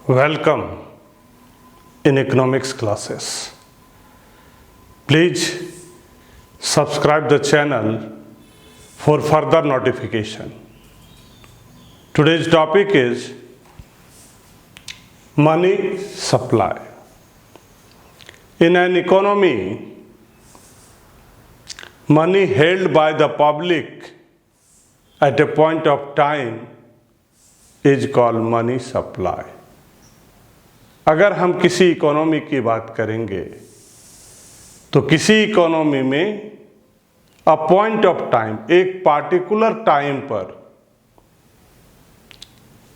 Welcome in economics classes. Please subscribe the channel for further notification. Today's topic is money supply. In an economy, money held by the public at a point of time is called money supply. अगर हम किसी economy की बात करेंगे तो किसी economy में a point of time, एक पार्टिकुलर टाइम पर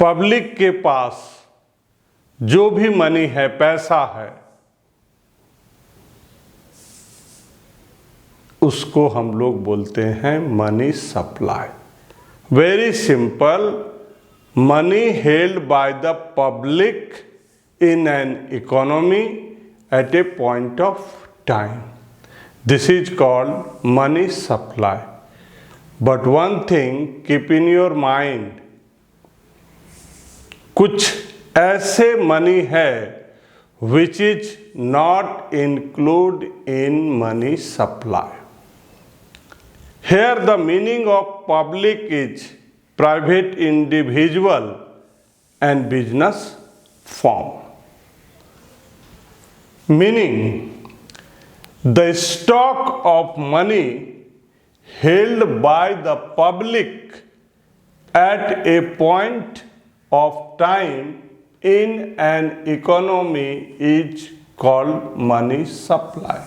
पब्लिक के पास जो भी मनी है, पैसा है, उसको हम लोग बोलते हैं money supply. Very simple, money held by the public in an economy at a point of time. This is called money supply. But one thing keep in your mind, कुछ ऐसे मनी है which is not included in money supply. Here the meaning of public is private individual and business firm. Meaning, the stock of money held by the public at a point of time in an economy is called money supply.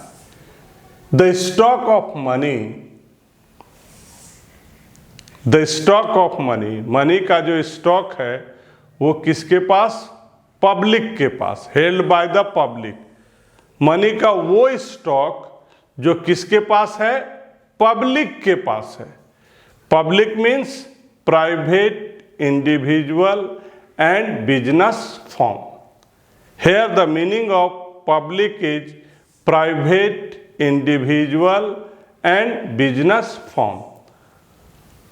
The stock of money, money का जो stock है वो किसके पास? Public के पास. Held by the public. Money का वो स्टॉक जो किसके पास है? पब्लिक के पास है. Public means private individual and business firm. Here the meaning of public is private individual and business firm.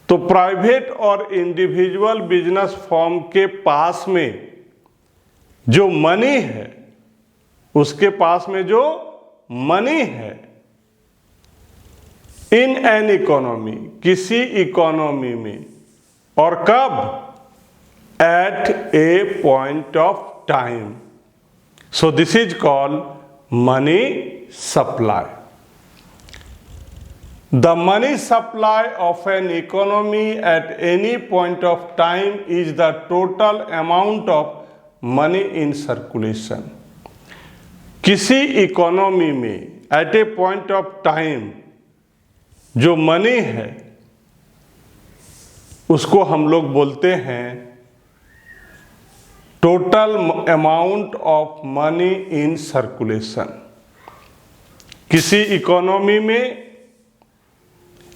तो प्राइवेट और इंडिविजुअल बिजनेस फर्म के पास में जो मनी है, उसके पास में जो मनी है, इन एन इकोनॉमी, किसी इकोनॉमी में, और कब? At a point of time. So this is called money supply. The money supply of an economy at any point of time is the total amount of money in circulation. किसी economy में at a point of time जो money है उसको हम लोग बोलते हैं total amount of money in circulation. किसी इकोनॉमी में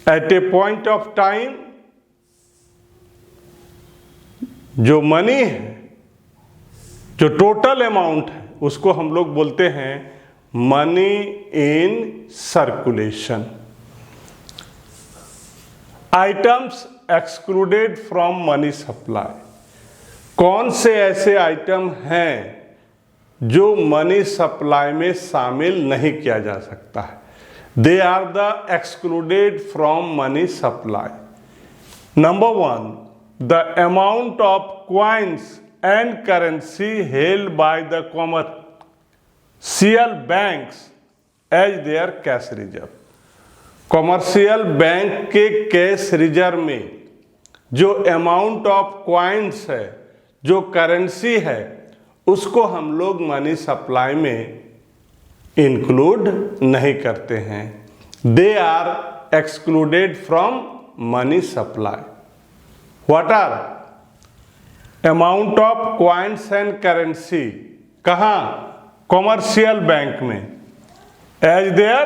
at a point of time जो मनी है, जो टोटल अमाउंट है, उसको हम लोग बोलते हैं money in circulation. Items excluded from money supply. कौन से ऐसे आइटम हैं जो मनी सप्लाई में शामिल नहीं किया जा सकता है? They are the excluded from money supply. Number one, the amount of coins and currency held by the commercial banks as their cash reserve. Commercial bank के कैश रिजर्व में जो अमाउंट ऑफ कॉइन्स है, जो currency है, उसको हम लोग money supply में इंक्लूड नहीं करते हैं. They are excluded from money supply. What are? Amount of coins and currency. कहाँ? कॉमर्शियल बैंक में as their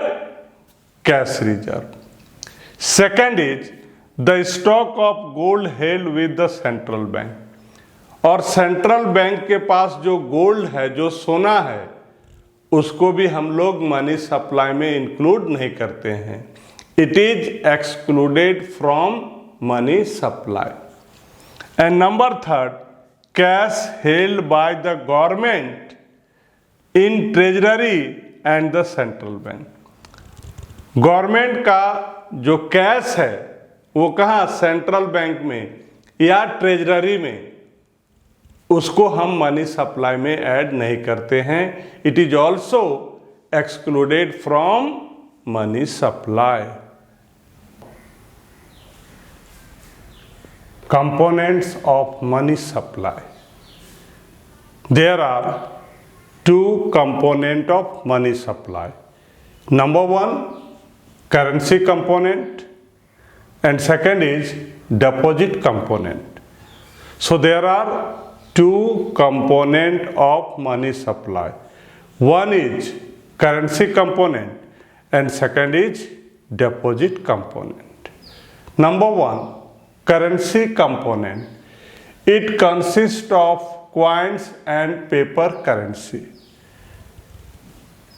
cash reserve. Second is the stock of gold held with the central bank. और central bank के पास जो gold है, जो सोना है, उसको भी हम लोग मनी सप्लाई में इंक्लूड नहीं करते हैं. It is excluded from money supply. And number third, cash held by the government in treasury and the central bank. Government का जो कैश है वो कहाँ, सेंट्रल बैंक में या ट्रेजरी में, उसको हम मनी सप्लाई में ऐड नहीं करते हैं. It is also excluded from money supply. Components of money supply. There are two components of money supply. Number one, currency component, and second is deposit component. So there are two components of money supply. One is currency component and second is deposit component. Number one, currency component. It consists of coins and paper currency.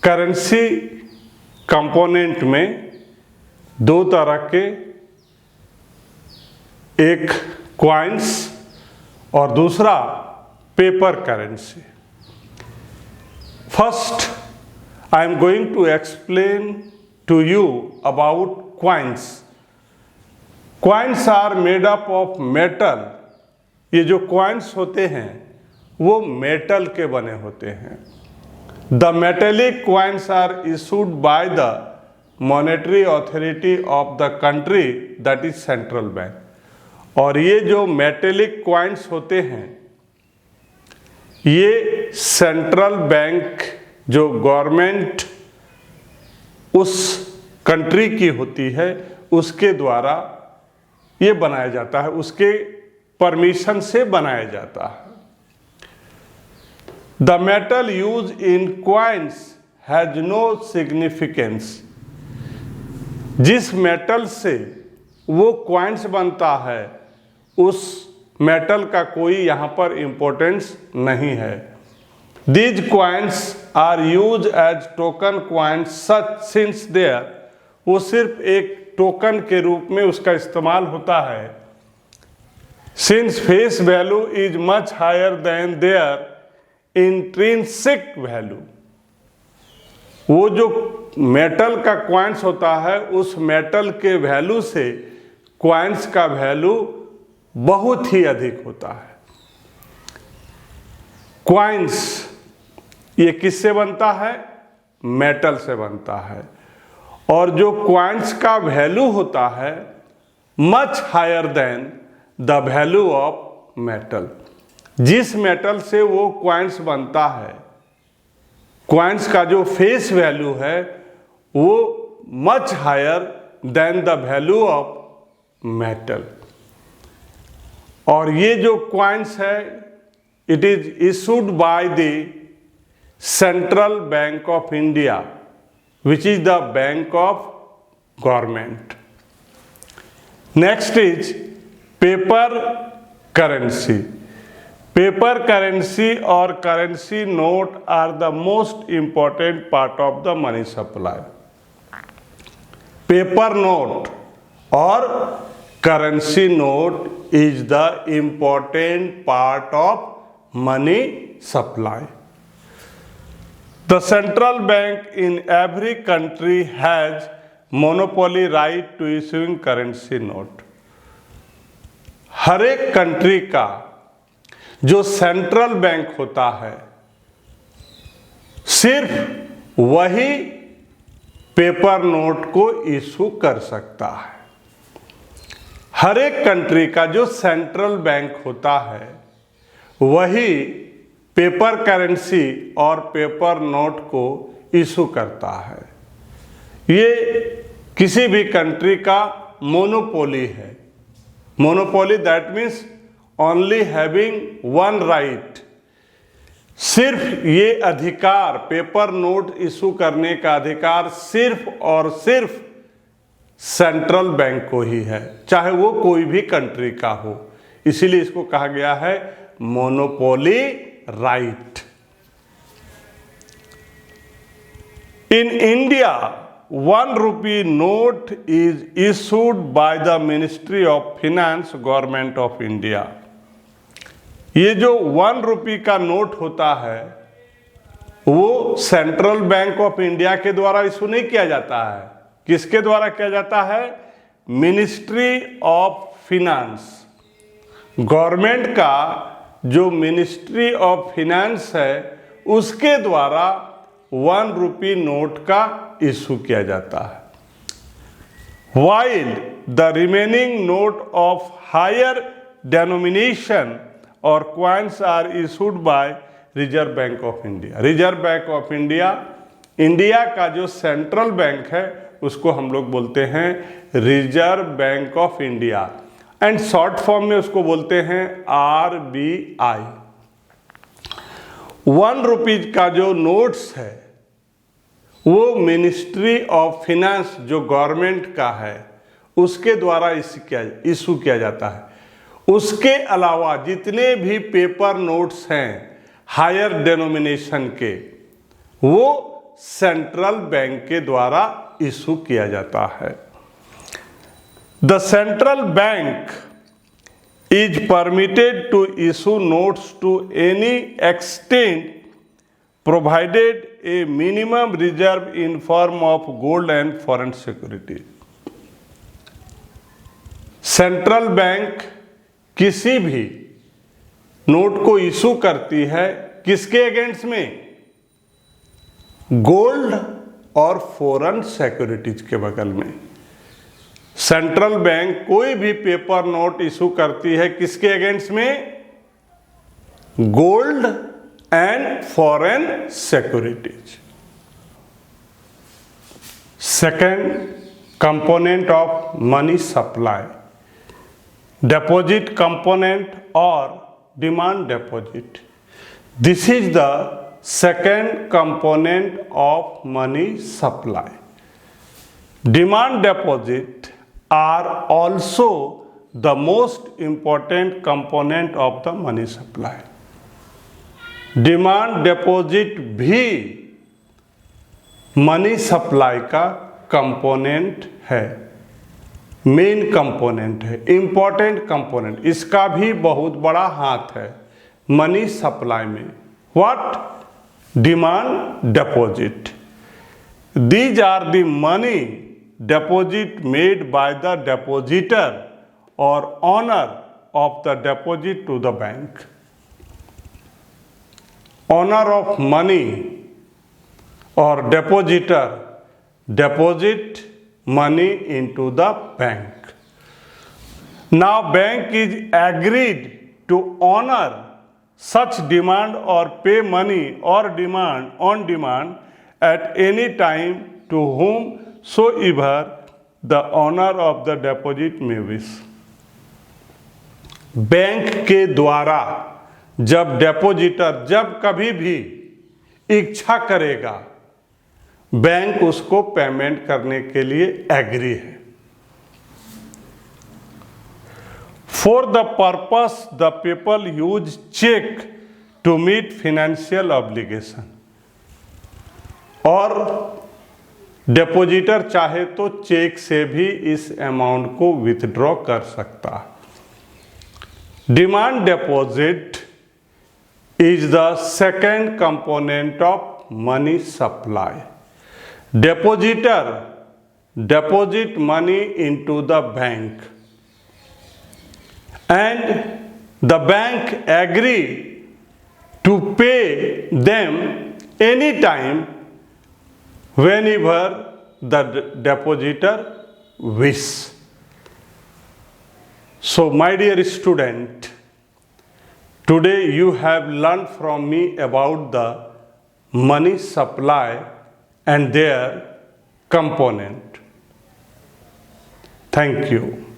Currency component में दो तरह के, एक coins और दूसरा paper currency. First I am going to explain to you about coins. Coins are made up of metal. ये जो coins होते हैं वो मेटल के बने होते हैं. The metallic coins are issued by the monetary authority of the country that is central bank. और ये जो मेटेलिक कॉइन्स होते हैं ये सेंट्रल बैंक जो गवर्नमेंट उस कंट्री की होती है उसके द्वारा ये बनाया जाता है, उसके परमिशन से बनाया जाता है. The metal use in coins has no significance. जिस मेटल से वो कॉइन्स बनता है उस मेटल का कोई यहाँ पर इम्पोर्टेंस नहीं है. These coins are use as token coins such since their. वो सिर्फ एक टोकन के रूप में उसका इस्तेमाल होता है. Since face value is much higher than their intrinsic value. वो जो मेटल का कॉइन्स होता है उस मेटल के वैल्यू से कॉइन्स का वैल्यू बहुत ही अधिक होता है. कॉइन्स ये किससे बनता है, मेटल से बनता है. और जो कॉइन्स का वैल्यू होता है much higher than the value of metal. जिस मेटल से वो कॉइन्स बनता है, कॉइन्स का जो फेस वैल्यू है वो much higher than the value of metal. और ये जो कॉइन्स है it is issued by the central bank of India which is the bank of government. Next is paper currency. Paper currency or currency note are the most important part of the money supply. Paper note or currency note is the important part of money supply. The central bank in every country has monopoly right to issuing currency note. हर एक country का जो central bank होता है सिर्फ वही paper note को issue कर सकता है. हर एक कंट्री का जो सेंट्रल बैंक होता है वही पेपर करेंसी और पेपर नोट को इशू करता है. ये किसी भी कंट्री का मोनोपोली है. Monopoly that means only having one right. सिर्फ ये अधिकार, पेपर नोट इशू करने का अधिकार सिर्फ और सिर्फ सेंट्रल बैंक को ही है, चाहे वो कोई भी कंट्री का हो. इसीलिए इसको कहा गया है monopoly right. In India, 1 rupee note is issued by the Ministry of Finance, Government of India. ये जो 1 रुपये का नोट होता है वो सेंट्रल बैंक ऑफ इंडिया के द्वारा इशू नहीं किया जाता है। किसके द्वारा किया जाता है? Ministry of finance. गवर्नमेंट का जो मिनिस्ट्री ऑफ फिनांस है उसके द्वारा 1 रुपये नोट का इशू किया जाता है। While the remaining note of higher denomination or coins are issued by reserve bank of India. Reserve bank of India, India का जो सेंट्रल बैंक है उसको हम लोग बोलते हैं reserve bank of India, and short form में उसको बोलते हैं RBI। 1 रुपये का जो नोट्स है वो मिनिस्ट्री ऑफ फिनांस जो गवर्नमेंट का है उसके द्वारा इशू किया जाता है। उसके अलावा जितने भी पेपर नोट्स हैं हायर डेनोमिनेशन के वो सेंट्रल बैंक के द्वारा इशू किया जाता है। The central bank is permitted to issue notes to any extent provided a minimum reserve in form of gold and foreign security. Central bank किसी भी नोट को इशू करती है किसके अगेंस्ट में? गोल्ड और फॉरेन सिक्योरिटीज के बगल में। सेंट्रल बैंक कोई भी पेपर नोट इशू करती है किसके अगेंस्ट में? Gold and foreign securities. Second component of money supply, deposit component or demand deposit. This is the second component of money supply. Demand deposit are also the most important component of the money supply. Demand deposit भी money supply का component है, main component है, important component. इसका भी बहुत बड़ा हाथ है मनी सप्लाई में। What? Demand deposit. These are the money deposit made by the depositor और owner of the deposit to the bank. Owner of money और depositor deposit money into the bank. Now bank is agreed to honor such demand or pay money or demand on demand at any time to whomsoever the owner of the deposit may wish. Bank के द्वारा जब depositor जब कभी भी इच्छा करेगा bank उसको payment करने के लिए एग्री है। For the purpose the people use cheque to meet financial obligation. और डिपॉजिटर चाहे तो चेक से भी इस अमाउंट को विथड्रॉ कर सकता है। Demand deposit is the second component of money supply. Depositor deposit money into the bank and the bank agree to pay them anytime whenever the depositor wish. So my dear student, today you have learned from me about the money supply and their component. Thank you.